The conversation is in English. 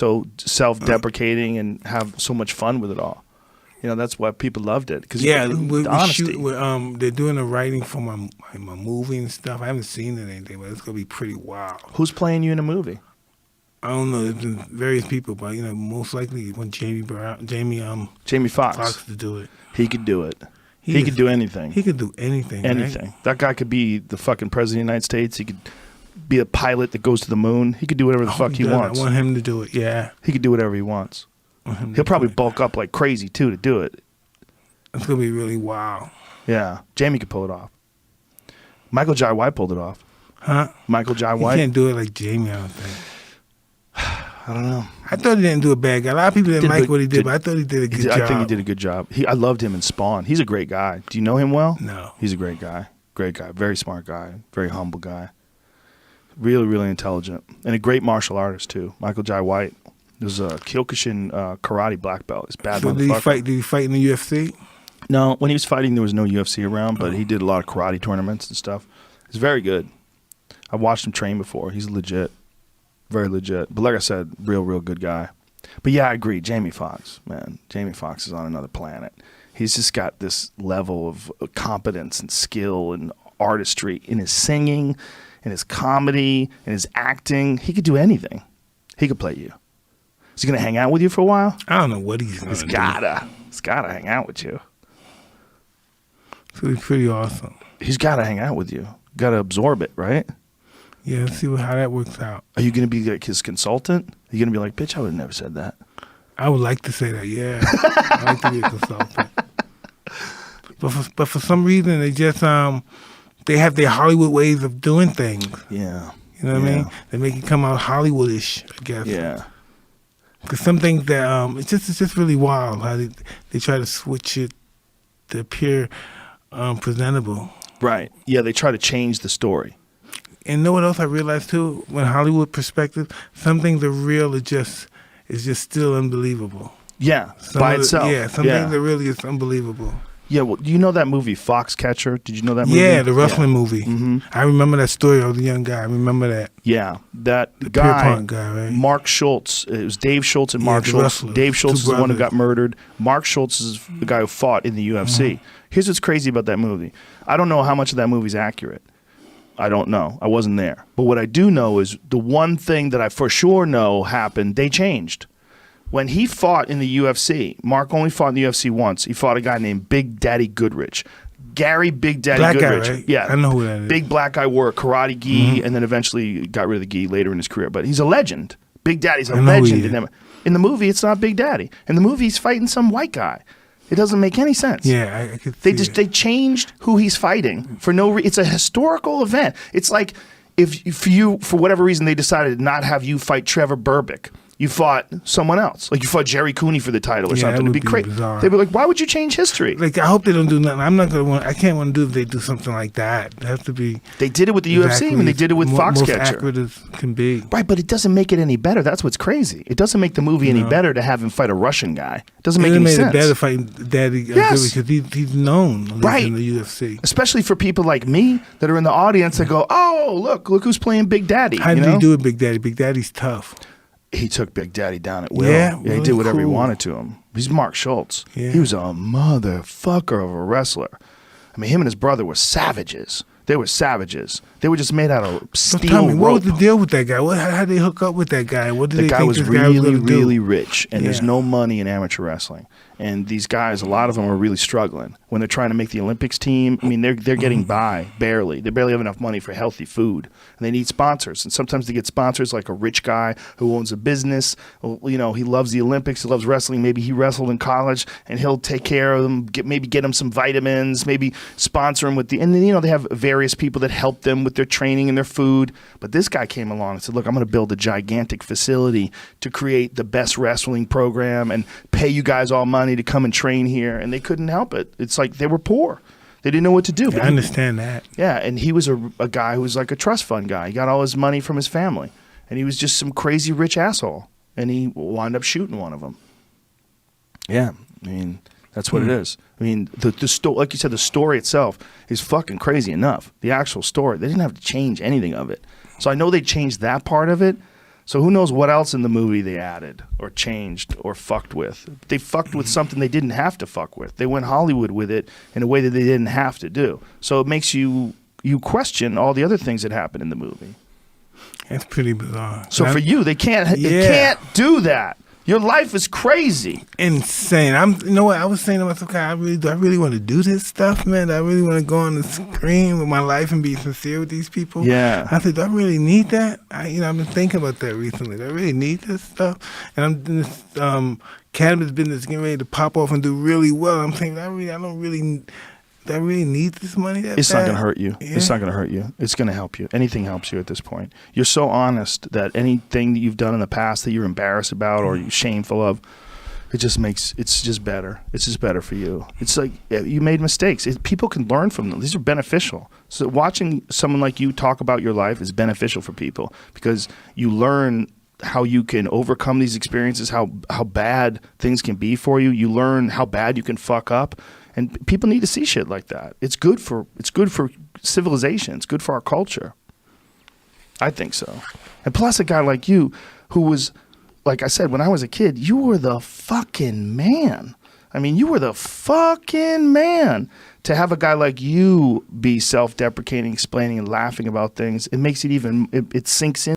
so self-deprecating and have so much fun with it all. That's why people loved it. Cause we shoot. They're doing the writing for my movie and stuff. I haven't seen it or anything, but it's gonna be pretty wild. Who's playing you in a movie? I don't know. There's been various people, but most likely when Jamie Foxx to do it. He could do it. He could do anything. He could do anything. Anything. Right? That guy could be the fucking president of the United States. He could be a pilot that goes to the moon. He could do whatever the fuck he wants. I want him to do it. Yeah. He could do whatever he wants. He'll probably bulk up like crazy too to do it. It's gonna be really wild. Yeah, Jamie could pull it off. Michael Jai White pulled it off. Huh? Michael Jai White. He can't do it like Jamie, I don't think. I don't know. I thought he didn't do a bad guy. A lot of people didn't like what he did, but I thought he did a good job. I think he did a good job. I loved him in Spawn. He's a great guy. Do you know him well? No. He's a great guy. Great guy. Very smart guy. Very humble guy. Really, really intelligent. And a great martial artist, too. Michael Jai White. There's a Kyokushin karate black belt. It's bad. So did he fight in the UFC? No, when he was fighting, there was no UFC around, but he did a lot of karate tournaments and stuff. He's very good. I've watched him train before. He's legit. Very legit. But like I said, real good guy. But yeah, I agree. Jamie Foxx, man. Jamie Foxx is on another planet. He's just got this level of competence and skill and artistry in his singing, in his comedy, in his acting. He could do anything. He could play you. Is he going to hang out with you for a while? I don't know what he's going to do. He's got to hang out with you. So he's pretty awesome. He's got to hang out with you. Got to absorb it, right? Yeah, let's see how that works out. Are you going to be like his consultant? Are you going to be like, bitch, I would have never said that? I would like to say that, yeah. I'd like to be a consultant. But for some reason, they just, they have their Hollywood ways of doing things. Yeah. You know what I mean? They make it come out Hollywoodish, I guess. Yeah. Because some things that, it's just really wild how they try to switch it to appear presentable. Right. Yeah, they try to change the story. And know what else I realized too? When Hollywood perspective, some things are real. It's just still unbelievable. Yeah, by itself. Yeah, some things are really just unbelievable. Yeah, well, do you know that movie Foxcatcher? Did you know that movie? Yeah, the wrestling movie. Mm-hmm. I remember that story. I was a young guy. I remember that. Yeah, the guy, Pierpont guy, right? Mark Schultz. It was Dave Schultz and Mark Schultz. Wrestlers, Dave Schultz is the one who got murdered. Mark Schultz is the guy who fought in the UFC. Mm-hmm. Here's what's crazy about that movie. I don't know how much of that movie is accurate. I don't know. I wasn't there. But what I do know is the one thing that I for sure know happened, they changed. When he fought in the UFC, Mark only fought in the UFC once. He fought a guy named Big Daddy Goodrich. Gary Big Daddy black Goodrich. Guy, right? Yeah. I know who that is. Big black guy, wore a karate gi and then eventually got rid of the gi later in his career. But he's a legend. Big Daddy's a legend. In the movie, it's not Big Daddy. In the movie, he's fighting some white guy. It doesn't make any sense. Yeah, I could see they changed who he's fighting for no reason. It's a historical event. It's like if you, for whatever reason, they decided to not have you fight Trevor Berbick. You fought someone else. Like you fought Jerry Cooney for the title or something. It'd be crazy. They'd be like, why would you change history? Like, I hope they don't do nothing. I'm not going to want, I can't want to do if they do something like that. It has to be. They did it with the UFC when they did it with Foxcatcher. Most accurate as can be. Right, but it doesn't make it any better. That's what's crazy. It doesn't make the movie any better to have him fight a Russian guy. It doesn't make any sense. It made it better fighting Daddy because he's known in the UFC. Especially for people like me that are in the audience that go, oh, look who's playing Big Daddy. How did he do it, Big Daddy? Big Daddy's tough. He took Big Daddy down at will. Yeah, he did whatever he wanted to him. He's Mark Schultz. Yeah. He was a motherfucker of a wrestler. I mean, him and his brother were savages. They were savages. They were just made out of steel tell me, rope. what was the deal with that guy? How did they hook up with that guy? What did the they guy think was this really, guy was going to do? really rich, and there's no money in amateur wrestling. And these guys, a lot of them are really struggling when they're trying to make the Olympics team. I mean, they're getting by barely. They barely have enough money for healthy food, and they need sponsors. And sometimes they get sponsors like a rich guy who owns a business. You know, he loves the Olympics. He loves wrestling. Maybe he wrestled in college, and he'll take care of them. Maybe get them some vitamins. Maybe sponsor them with the. And then they have various people that help them with their training and their food. But this guy came along and said, "Look, I'm going to build a gigantic facility to create the best wrestling program and pay you guys all money to come and train here," and they couldn't help it. It's like they were poor. They didn't know what to do. I understand that. Yeah, and he was a guy who was like a trust fund guy. He got all his money from his family, and he was just some crazy rich asshole, and he wound up shooting one of them. Yeah, I mean, that's what it is. I mean, the story, like you said, the story itself is fucking crazy enough. The actual story, they didn't have to change anything of it. So I know they changed that part of it. So who knows what else in the movie they added or changed or fucked with. They fucked with something they didn't have to fuck with. They went Hollywood with it in a way that they didn't have to do. So it makes you question all the other things that happen in the movie. It's pretty bizarre. So for you, they can't do that. Your life is crazy. Insane. You know what? I was saying to myself, God, do I really want to do this stuff, man? Do I really want to go on the screen with my life and be sincere with these people? Yeah. I said, do I really need that? I've been thinking about that recently. Do I really need this stuff? And I'm in this cannabis business getting ready to pop off and do really well. I'm saying, do I really need this money? It's not going to hurt you. Yeah. It's not going to hurt you. It's going to help you. Anything helps you at this point. You're so honest that anything that you've done in the past that you're embarrassed about or you're shameful of, it's just better. It's just better for you. It's like you made mistakes. People can learn from them. These are beneficial. So watching someone like you talk about your life is beneficial for people because you learn how you can overcome these experiences, how bad things can be for you. You learn how bad you can fuck up. And people need to see shit like that. It's good for civilization. It's good for our culture. I think so. And plus a guy like you who was, like I said, when I was a kid, you were the fucking man. I mean, you were the fucking man. To have a guy like you be self-deprecating, explaining and laughing about things, it makes it sinks in.